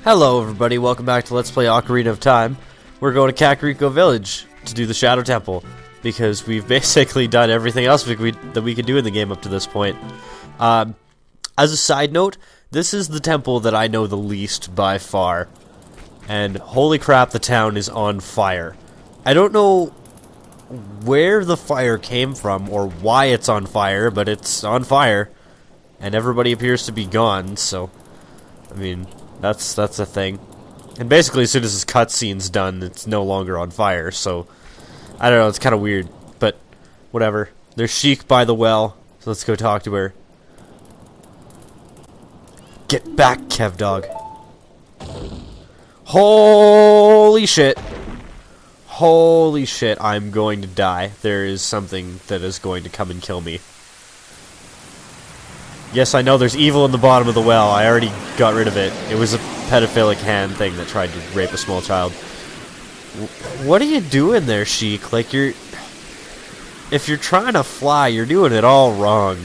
Hello everybody, welcome back to Let's Play Ocarina of Time. We're going to Kakariko Village to do the Shadow Temple, because we've basically done everything else that we could do in the game up to this point. As a side note, this is the temple that I know the least by far. And holy crap, the town is on fire. I don't know where the fire came from or why it's on fire, but it's on fire. And everybody appears to be gone, so... I mean... That's a thing. And basically, as soon as this cutscene's done, it's no longer on fire, so... I don't know, it's kind of weird, but whatever. There's Sheik by the well, so let's go talk to her. Get back, Kev Dog. Holy shit. Holy shit, I'm going to die. There is something that is going to come and kill me. Yes, I know there's evil in the bottom of the well. I already got rid of it. It was a pedophilic hand thing that tried to rape a small child. What are you doing there, Sheik? Like, if you're trying to fly, you're doing it all wrong.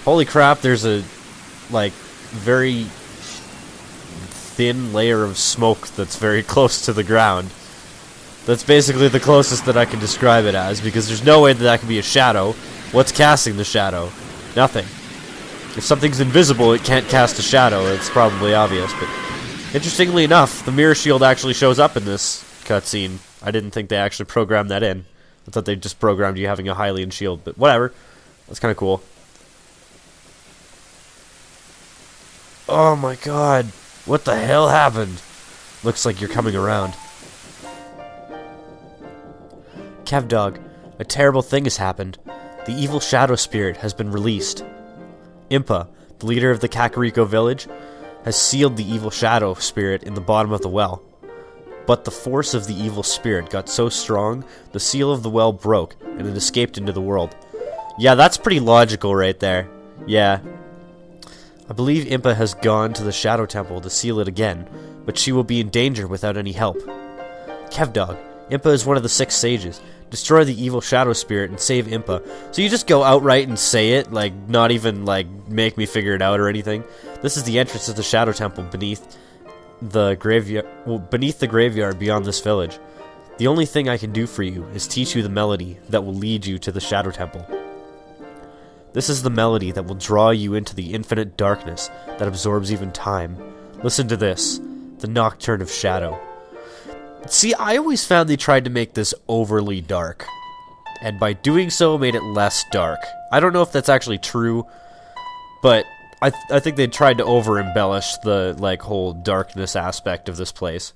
Holy crap, there's a, like, very thin layer of smoke that's very close to the ground. That's basically the closest that I can describe it as, because there's no way that could be a shadow. What's casting the shadow? Nothing. If something's invisible, it can't cast a shadow. It's probably obvious, but interestingly enough, the mirror shield actually shows up in this cutscene. I didn't think they actually programmed that in. I thought they just programmed you having a Hylian shield, but whatever. That's kind of cool. Oh my god. What the hell happened? Looks like you're coming around. Kev Dog, a terrible thing has happened. The evil shadow spirit has been released. Impa, the leader of the Kakariko village, has sealed the evil shadow spirit in the bottom of the well. But the force of the evil spirit got so strong, the seal of the well broke, and it escaped into the world. Yeah, that's pretty logical right there. Yeah. I believe Impa has gone to the Shadow Temple to seal it again, but she will be in danger without any help. Kevdog, Impa is one of the 6 sages. Destroy the evil shadow spirit and save Impa. So you just go outright and say it, like, not even, like, make me figure it out or anything. This is the entrance to the Shadow Temple beneath the graveyard beyond this village. The only thing I can do for you is teach you the melody that will lead you to the Shadow Temple. This is the melody that will draw you into the infinite darkness that absorbs even time. Listen to this, the Nocturne of Shadow. See, I always found they tried to make this overly dark, and by doing so made it less dark. I don't know if that's actually true, but I think they tried to over-embellish the, like, whole darkness aspect of this place.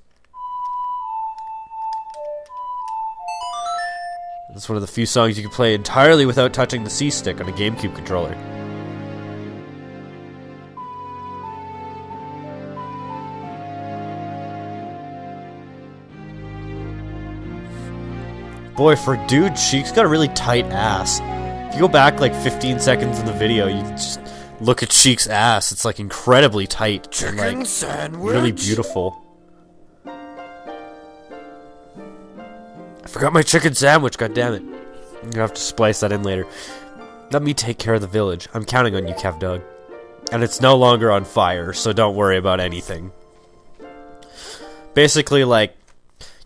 It's one of the few songs you can play entirely without touching the C-stick on a GameCube controller. Boy, for a dude, Sheik's got a really tight ass. If you go back like 15 seconds in the video, you just look at Sheik's ass. It's like incredibly tight and like really beautiful. I forgot my chicken sandwich, goddammit. I'm gonna have to splice that in later. Let me take care of the village. I'm counting on you, Kevdog. And it's no longer on fire, so don't worry about anything. Basically, like,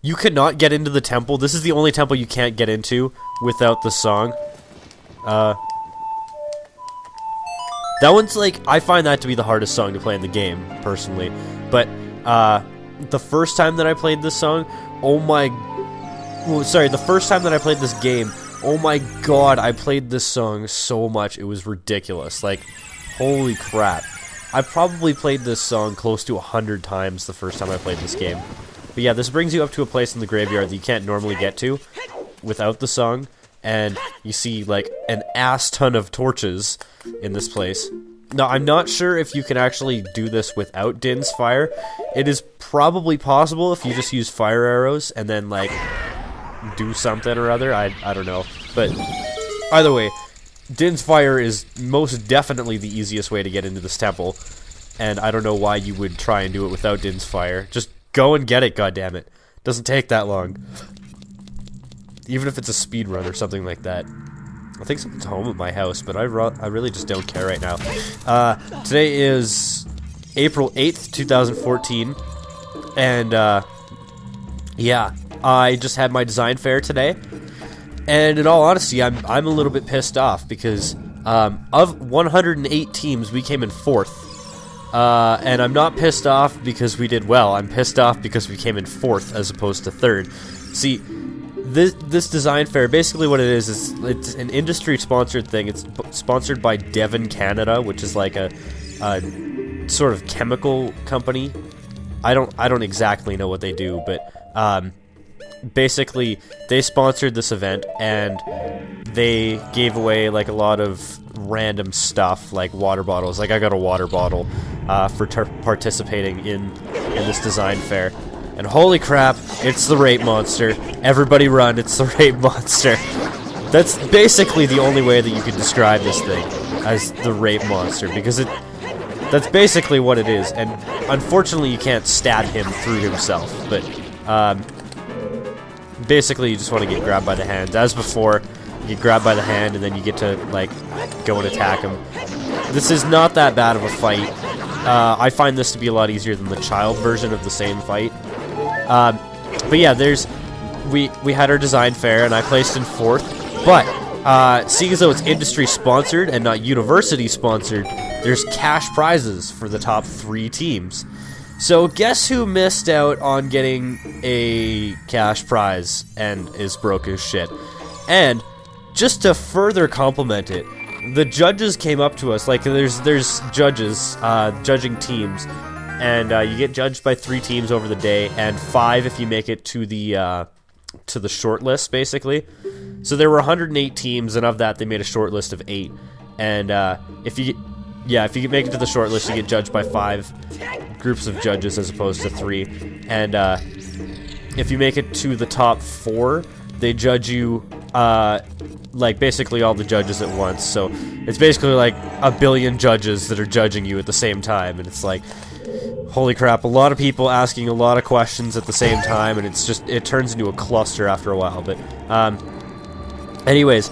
you cannot get into the temple. This is the only temple you can't get into without the song. That one's like, I find that to be the hardest song to play in the game, personally. But, the first time that I played this song, the first time that I played this game, oh my god, I played this song so much, it was ridiculous. Like, holy crap. I probably played this song close to 100 times the first time I played this game. But yeah, this brings you up to a place in the graveyard that you can't normally get to without the song, and you see like an ass ton of torches in this place. Now, I'm not sure if you can actually do this without Din's fire. It is probably possible if you just use fire arrows and then like do something or other. I don't know. But either way, Din's fire is most definitely the easiest way to get into this temple, and I don't know why you would try and do it without Din's fire. Just go and get it, goddammit. Doesn't take that long. Even if it's a speed run or something like that. I think someone's home at my house, but I really just don't care right now. Today is April 8th, 2014, and yeah, I just had my design fair today, and in all honesty, I'm a little bit pissed off because of 108 teams, we came in 4th. And I'm not pissed off because we did well. I'm pissed off because we came in 4th as opposed to 3rd. See, this design fair, basically what it is it's an industry-sponsored thing. It's sponsored by Devon Canada, which is like a sort of chemical company. I don't exactly know what they do, but basically they sponsored this event, and they gave away like a lot of random stuff, like water bottles. Like I got a water bottle for participating in this design fair. And holy crap, it's the rape monster. Everybody run, it's the rape monster. That's basically the only way that you could describe this thing, as the rape monster, because that's basically what it is. And unfortunately you can't stab him through himself, but basically you just want to get grabbed by the hand. As before, you get grabbed by the hand and then you get to like go and attack him. This is not that bad of a fight. I find this to be a lot easier than the child version of the same fight. But yeah, we had our design fair and I placed in 4th. But seeing as though it's industry sponsored and not university sponsored, there's cash prizes for the top 3 teams. So guess who missed out on getting a cash prize and is broke as shit? And just to further complement it, the judges came up to us. Like there's judges judging teams, and you get judged by 3 teams over the day, and 5 if you make it to the short list, basically. So there were 108 teams, and of that they made a short list of 8. And if you make it to the short list, you get judged by 5 groups of judges as opposed to 3. And if you make it to the top 4, they judge you like basically all the judges at once. So it's basically like a billion judges that are judging you at the same time, and it's like, holy crap, a lot of people asking a lot of questions at the same time, and it turns into a cluster after a while. But anyways,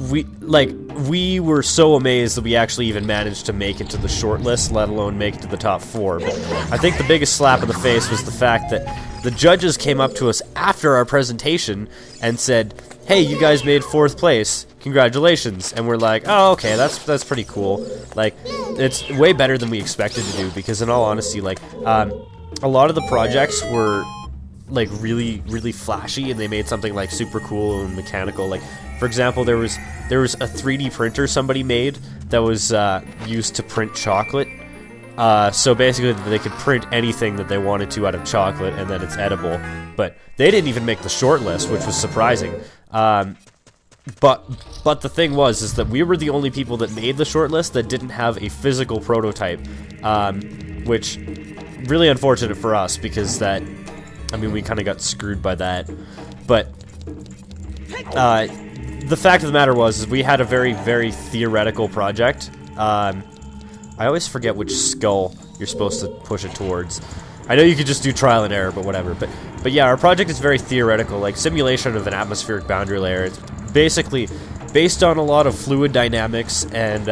we were so amazed that we actually even managed to make it to the short list, let alone make it to the top 4. But I think the biggest slap in the face was the fact that the judges came up to us after our presentation and said, "Hey, you guys made 4th place. Congratulations." And we're like, "Oh, okay, that's pretty cool." Like, it's way better than we expected to do, because in all honesty, like, a lot of the projects were like really, really flashy, and they made something like super cool and mechanical. Like, for example, there was a 3D printer somebody made that was used to print chocolate. So basically, they could print anything that they wanted to out of chocolate, and then it's edible. But they didn't even make the short list, which was surprising. But the thing is that we were the only people that made the short list that didn't have a physical prototype, which really unfortunate for us, because that, I mean, we kind of got screwed by that. But the fact of the matter is we had a very, very theoretical project. I always forget which skull you're supposed to push it towards. I know you could just do trial and error, but whatever. But yeah, our project is very theoretical, like simulation of an atmospheric boundary layer. It's basically based on a lot of fluid dynamics and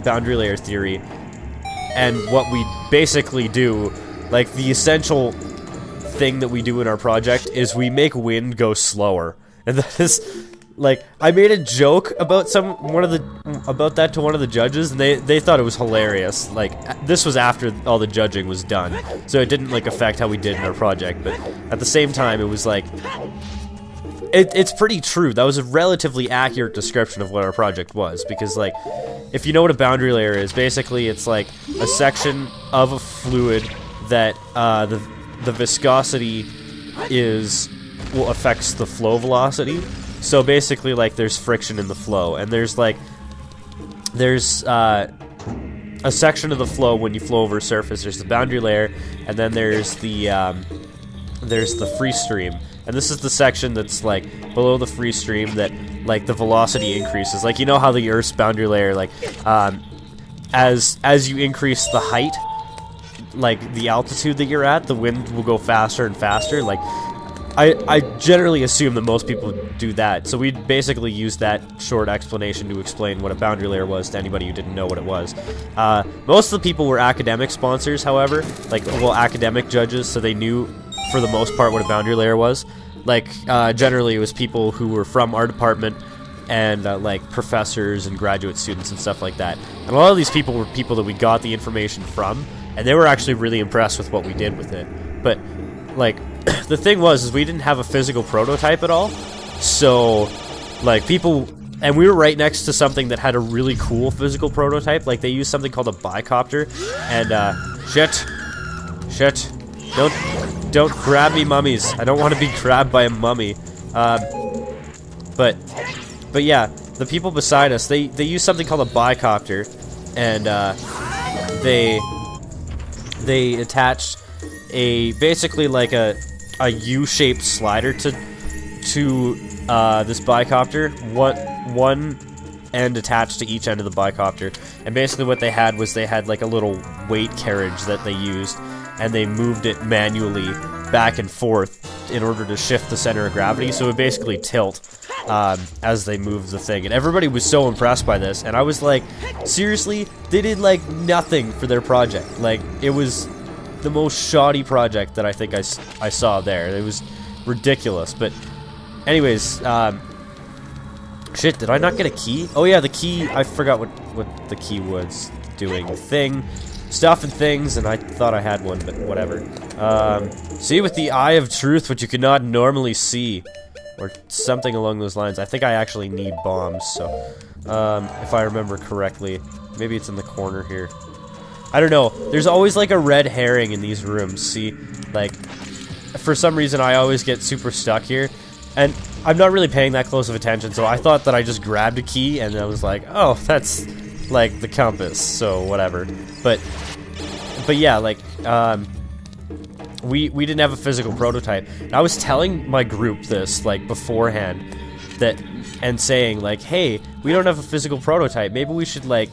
boundary layer theory. And what we basically do, like the essential thing that we do in our project, is we make wind go slower. And that is, like, I made a joke about that to one of the judges, and they thought it was hilarious. Like, this was after all the judging was done, so it didn't like affect how we did in our project. But at the same time, it was like, it's pretty true. That was a relatively accurate description of what our project was, because, like, if you know what a boundary layer is, basically it's like a section of a fluid that the viscosity affects the flow velocity. So basically, like, there's friction in the flow, and there's a section of the flow when you flow over a surface. There's the boundary layer, and then there's the free stream. And this is the section that's like below the free stream that, like, the velocity increases. Like, you know how the Earth's boundary layer, like, as you increase the height, like the altitude that you're at, the wind will go faster and faster. Like, I generally assume that most people do that, so we basically used that short explanation to explain what a boundary layer was to anybody who didn't know what it was. Most of the people were academic sponsors, however, like, well, academic judges, so they knew, for the most part, what a boundary layer was. Like, generally it was people who were from our department, and, like, professors and graduate students and stuff like that. And a lot of these people were people that we got the information from, and they were actually really impressed with what we did with it. But, like, the thing was, is we didn't have a physical prototype at all, so, like, people, and we were right next to something that had a really cool physical prototype. Like, they used something called a bicopter, and, shit, don't grab me, mummies. I don't want to be grabbed by a mummy. But yeah, the people beside us, they used something called a bicopter, and, they attached basically like a U-shaped slider to this bicopter. One end attached to each end of the bicopter, and basically what they had was they had like a little weight carriage that they used, and they moved it manually back and forth in order to shift the center of gravity, so it would basically tilt as they moved the thing. And everybody was so impressed by this, and I was like, seriously, they did like nothing for their project. Like, it was the most shoddy project that I think I saw there. It was ridiculous. But anyways, shit, did I not get a key? Oh yeah, the key, I forgot what the key was doing. Stuff and things, and I thought I had one, but whatever. See with the eye of truth what you could not normally see, or something along those lines. I think I actually need bombs, so if I remember correctly, maybe it's in the corner here. I don't know. There's always like a red herring in these rooms. See, like, for some reason I always get super stuck here, and I'm not really paying that close of attention, so I thought that I just grabbed a key, and I was like, oh, that's like the compass, so whatever. But yeah, like, we didn't have a physical prototype. And I was telling my group this, like, beforehand, and saying, like, hey, we don't have a physical prototype, maybe we should, like,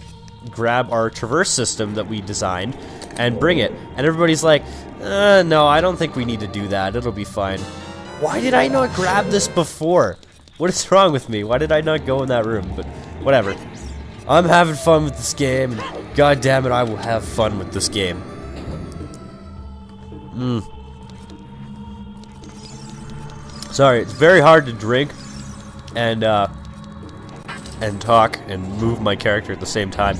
grab our traverse system that we designed and bring it. And everybody's like, no, I don't think we need to do that, it'll be fine. Why did I not grab this before? What is wrong with me? Why did I not go in that room? But whatever. I'm having fun with this game, and god damn it, I will have fun with this game. Sorry, it's very hard to drink and talk and move my character at the same time,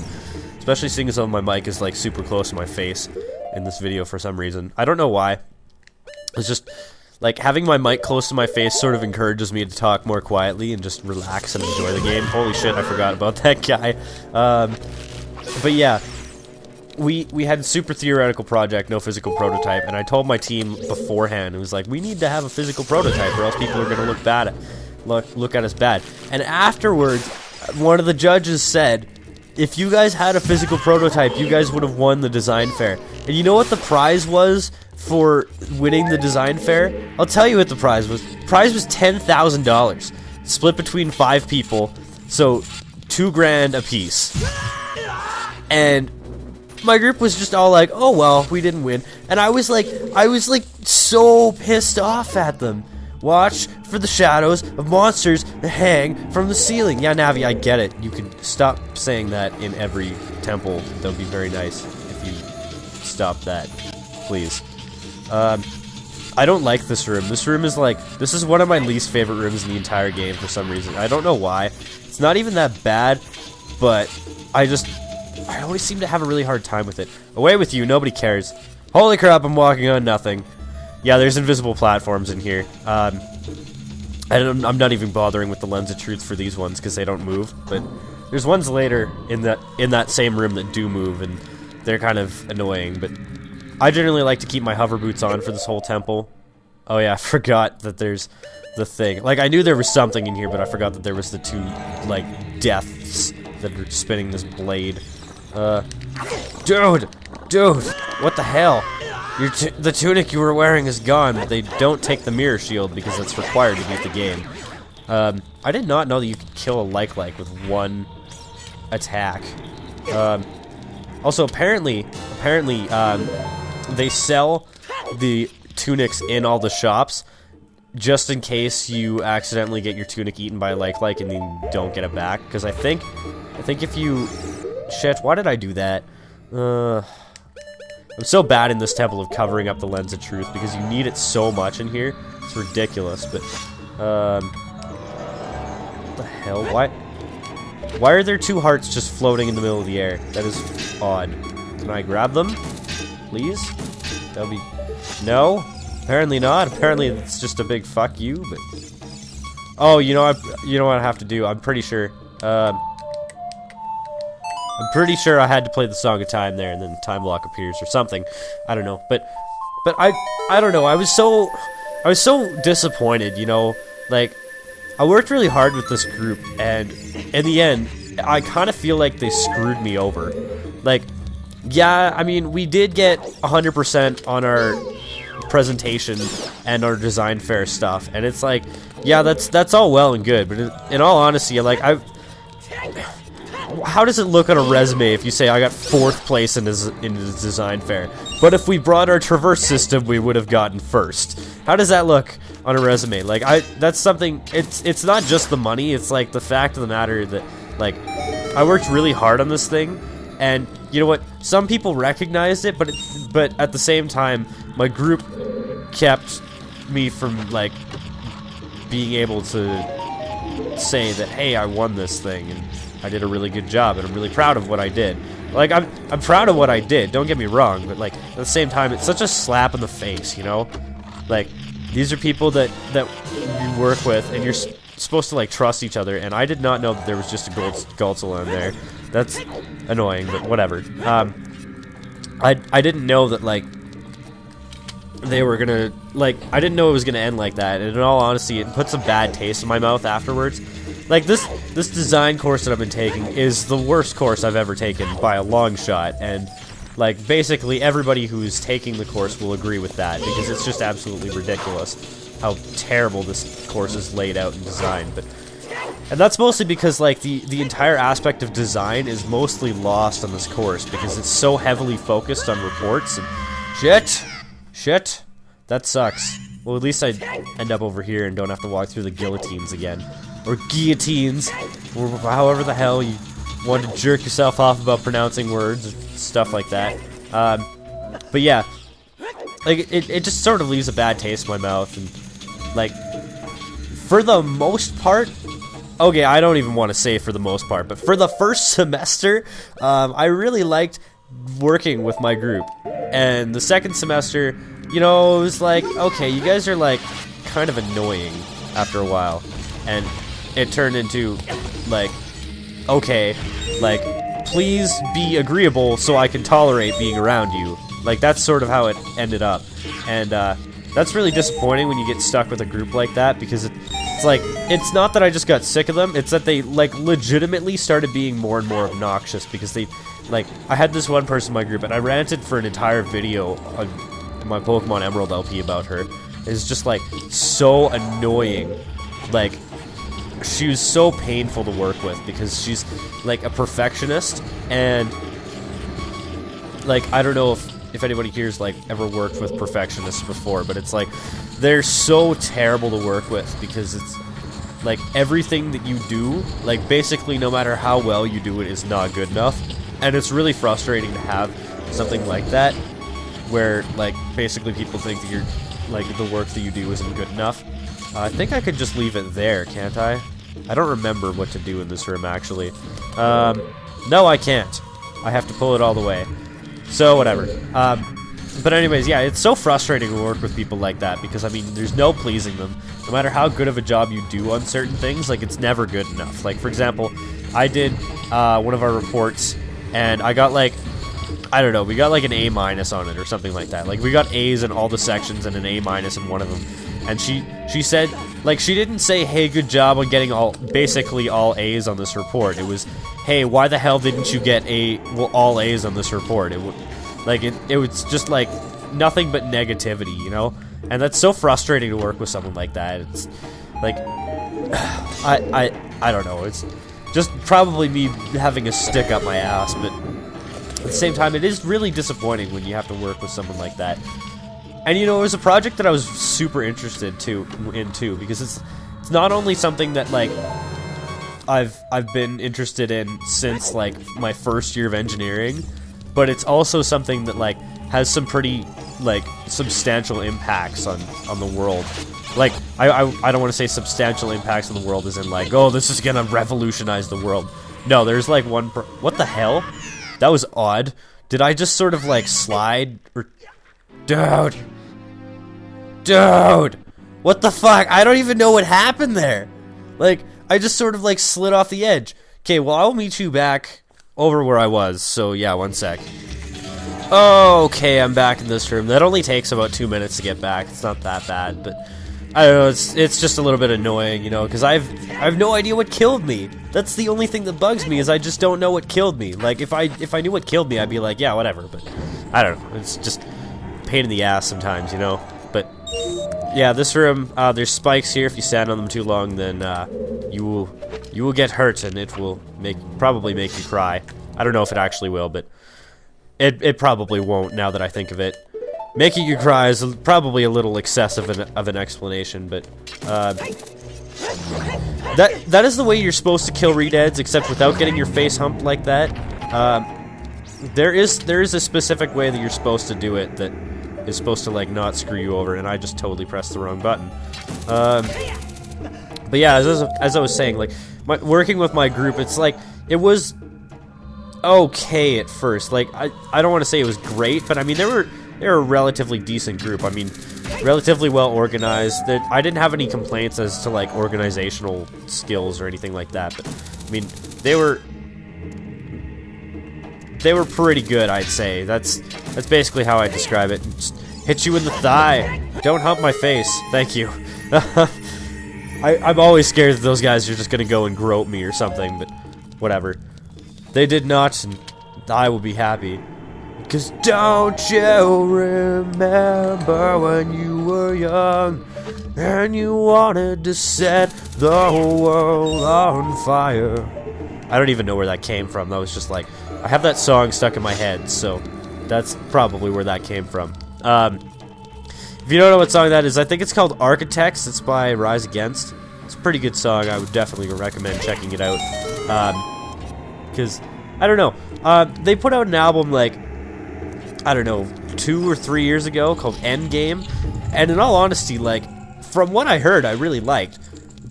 especially seeing as though my mic is like super close to my face in this video for some reason. I don't know why. It's just like having my mic close to my face sort of encourages me to talk more quietly and just relax and enjoy the game. Holy shit, I forgot about that guy. But yeah, we had a super theoretical project, no physical prototype, and I told my team beforehand, it was like, we need to have a physical prototype or else people are gonna look at us bad. And afterwards, one of the judges said, if you guys had a physical prototype, you guys would have won the design fair. And you know what the prize was for winning the design fair? I'll tell you what the prize was. The prize was $10,000, split between 5 people, so $2 grand a piece. And my group was just all like, oh well, we didn't win. And I was like so pissed off at them. Watch for the shadows of monsters that hang from the ceiling. Yeah, Navi, I get it. You could stop saying that in every temple. That would be very nice if you stop that, please. I don't like this room. This room is like, this is one of my least favorite rooms in the entire game for some reason. I don't know why. It's not even that bad, but I always seem to have a really hard time with it. Away with you, nobody cares. Holy crap, I'm walking on nothing. Yeah, there's invisible platforms in here. I'm not even bothering with the lens of truth for these ones because they don't move, but there's ones later in that same room that do move, and they're kind of annoying, but I generally like to keep my hover boots on for this whole temple. Oh yeah, I forgot that there's the thing. Like, I knew there was something in here, but I forgot that there was the 2, like, deaths that are spinning this blade. Dude, what the hell? The tunic you were wearing is gone, but they don't take the mirror shield because that's required to beat the game. I did not know that you could kill a like with one attack. Also, apparently, they sell the tunics in all the shops just in case you accidentally get your tunic eaten by like and you don't get it back. Because I think if you... Shit, why did I do that? I'm so bad in this temple of covering up the lens of truth because you need it so much in here. It's ridiculous, but... what the hell? Why are there 2 hearts just floating in the middle of the air? That is odd. Can I grab them? Please? That would be... No? Apparently not. Apparently it's just a big fuck you, but... Oh, you know what I have to do? I'm pretty sure. I'm pretty sure I had to play the Song of Time there, and then time block appears or something. I don't know, but I don't know. I was so disappointed, you know. Like, I worked really hard with this group, and in the end, I kind of feel like they screwed me over. Like, yeah, I mean, we did get 100% on our presentation and our design fair stuff, and it's like, yeah, that's all well and good, but in all honesty, like, how does it look on a resume if you say I got 4th place in the design fair, but if we brought our traverse system, we would have gotten 1st? How does that look on a resume? Like, that's something. It's not just the money. It's like the fact of the matter that, like, I worked really hard on this thing, and you know what? Some people recognized it, but at the same time, my group kept me from, like, being able to say that, hey, I won this thing and I did a really good job and I'm really proud of what I did. Like, I'm proud of what I did, don't get me wrong, but like at the same time it's such a slap in the face, you know? Like, these are people that you work with and you're supposed to like trust each other, and I did not know that there was just a Goldzel in there. That's annoying, but whatever. I didn't know that like they were gonna, like, I didn't know it was gonna end like that, and in all honesty, it puts a bad taste in my mouth afterwards. Like, this design course that I've been taking is the worst course I've ever taken by a long shot, and like basically everybody who's taking the course will agree with that, because it's just absolutely ridiculous how terrible this course is laid out and designed. And that's mostly because like the entire aspect of design is mostly lost on this course because it's so heavily focused on reports and shit. That sucks. Well, at least I end up over here and don't have to walk through the guillotines again. Or guillotines, or however the hell you want to jerk yourself off about pronouncing words, or stuff like that. But yeah, like, it just sort of leaves a bad taste in my mouth, and like, for the most part, okay, I don't even want to say for the most part, but for the first semester, I really liked working with my group. And the second semester, you know, it was like, okay, you guys are like kind of annoying after a while. And it turned into like, okay, like, please be agreeable so I can tolerate being around you. Like, that's sort of how it ended up. And that's really disappointing when you get stuck with a group like that, because it's like, it's not that I just got sick of them, it's that they like legitimately started being more and more obnoxious, because they, like, I had this one person in my group and I ranted for an entire video on my Pokemon Emerald LP about her. It's just like so annoying. Like, she was so painful to work with because she's like a perfectionist, and like, I don't know if anybody here's like ever worked with perfectionists before, but it's like they're so terrible to work with because it's like everything that you do, like basically no matter how well you do it, is not good enough. And it's really frustrating to have something like that where like basically people think that you're like the work that you do isn't good enough. I think I could just leave it there, can't I? I don't remember what to do in this room, actually. No, I can't. I have to pull it all the way. So, whatever. But anyways, yeah, it's so frustrating to work with people like that, because, I mean, there's no pleasing them. No matter how good of a job you do on certain things, like, it's never good enough. Like, for example, I did one of our reports, and I got, like, I don't know, we got, like, an A- on it or something like that. Like, we got A's in all the sections and an A- in one of them. And she said, like, she didn't say, hey, good job on getting basically all A's on this report. It was, hey, why the hell didn't you get all A's on this report? It was just like nothing but negativity, you know? And that's so frustrating to work with someone like that. It's like, I don't know. It's just probably me having a stick up my ass, but at the same time, it is really disappointing when you have to work with someone like that. And you know, it was a project that I was super interested in too, because it's not only something that like I've been interested in since like my first year of engineering, but it's also something that like has some pretty like substantial impacts on the world. Like I don't want to say substantial impacts on the world as in like, oh, this is gonna revolutionize the world. No, there's like what the hell? That was odd. Did I just sort of like slide or dude, what the fuck? I don't even know what happened there. Like I just sort of like slid off the edge. Okay, well I'll meet you back over where I was. So yeah, one sec. Okay, I'm back in this room. That only takes about 2 minutes to get back. It's not that bad, but I don't know. It's just a little bit annoying, you know, because I've no idea what killed me. That's the only thing that bugs me is I just don't know what killed me. Like if I knew what killed me, I'd be like, yeah, whatever. But I don't know. It's just a pain in the ass sometimes, you know. But yeah, this room, there's spikes here. If you stand on them too long, then you will get hurt, and it will probably make you cry. I don't know if it actually will, but it probably won't. Now that I think of it, making you cry is probably a little excessive of an explanation. But that is the way you're supposed to kill redeads, except without getting your face humped like that. There is a specific way that you're supposed to do it that is supposed to like not screw you over, and I just totally pressed the wrong button. But yeah, as I was saying, like working with my group, it's like it was okay at first. Like I don't want to say it was great, but I mean they were a relatively decent group. I mean, relatively well organized. I didn't have any complaints as to like organizational skills or anything like that. But I mean, they were pretty good, I'd say. That's basically how I describe it. Just hit you in the thigh. Don't hump my face. Thank you. I'm always scared that those guys are just gonna go and grope me or something, but whatever. They did not, and I will be happy. Cause don't you remember when you were young and you wanted to set the world on fire? I don't even know where that came from. That was just like, I have that song stuck in my head, so that's probably where that came from. If you don't know what song that is, I think it's called Architects. It's by Rise Against. It's a pretty good song. I would definitely recommend checking it out. Because, I don't know. They put out an album like, I don't know, 2 or 3 years ago called Endgame. And in all honesty, like, from what I heard, I really liked.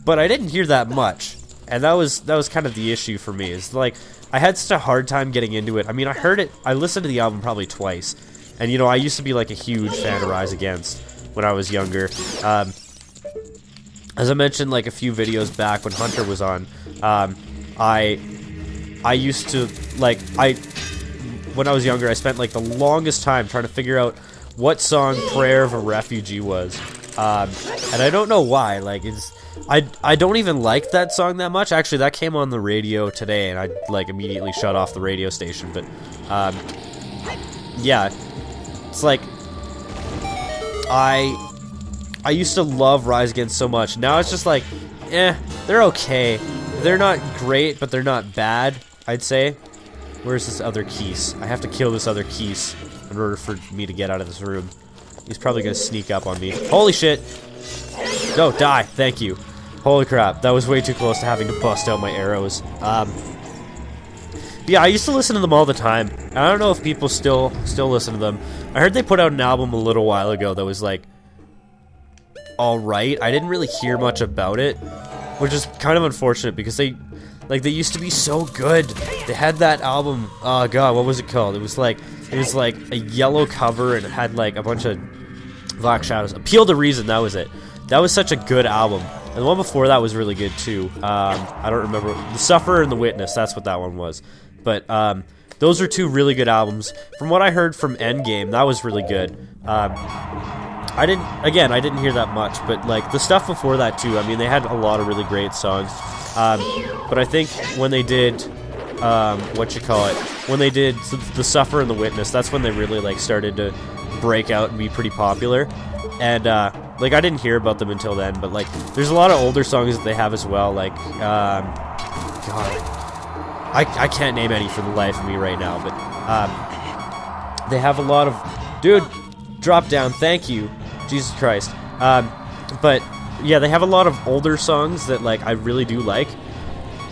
But I didn't hear that much. And that was kind of the issue for me. Is like, I had such a hard time getting into it. I mean, I listened to the album probably twice. And, you know, I used to be, like, a huge fan of Rise Against when I was younger. As I mentioned, like, a few videos back when Hunter was on, I used to, like, when I was younger, I spent, like, the longest time trying to figure out what song Prayer of a Refugee was. And I don't know why. Like, I don't even like that song that much. Actually, that came on the radio today, and I, like, immediately shut off the radio station. But, yeah. It's like, I used to love Rise Against so much. Now it's just like, they're okay. They're not great, but they're not bad, I'd say. Where's this other Keese? I have to kill this other Keese in order for me to get out of this room. He's probably gonna sneak up on me. Holy shit! No, die. Thank you. Holy crap, that was way too close to having to bust out my arrows. Yeah, I used to listen to them all the time. I don't know if people still listen to them. I heard they put out an album a little while ago that was like alright. I didn't really hear much about it, which is kind of unfortunate because they used to be so good. They had that album, oh god, what was it called? It was like a yellow cover and it had like a bunch of Black Shadows. Appeal to Reason, that was it. That was such a good album. And the one before that was really good too. I don't remember. The Sufferer and the Witness, that's what that one was. But those are two really good albums. From what I heard from Endgame, that was really good. I didn't hear that much, but like the stuff before that too. I mean, they had a lot of really great songs. But I think when they did, when they did The Sufferer and the Witness, that's when they really like started to break out and be pretty popular. And like I didn't hear about them until then, but like there's a lot of older songs that they have as well. Like, God. I can't name any for the life of me right now, but they have a lot of... Dude, Drop down, thank you. Jesus Christ. But, yeah, they have a lot of older songs that, like, I really do like.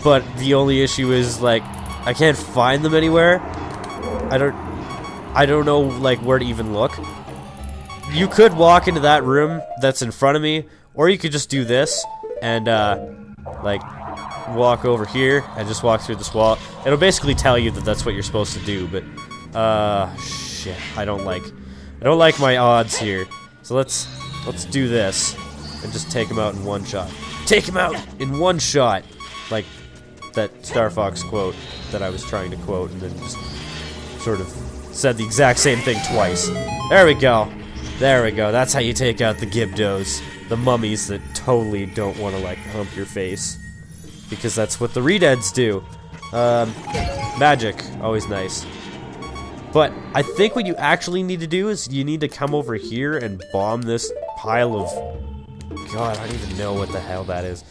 But the only issue is, like, I can't find them anywhere. I don't know, like, where to even look. You could walk into that room that's in front of me, or you could just do this, and, like, walk over here, and just walk through this wall. It'll basically tell you that that's what you're supposed to do, but, shit, I don't like my odds here. So let's do this, and just take him out in one shot. Take him out in one shot! Like that Star Fox quote that I was trying to quote, and then just sort of said the exact same thing twice. There we go. There we go. That's how you take out the Gibdos. The mummies that totally don't want to, like, hump your face. Because that's what the Redeads do. Magic. Always nice. But I think what you actually need to do is you need to come over here and bomb this pile of... God, I don't even know what the hell that is.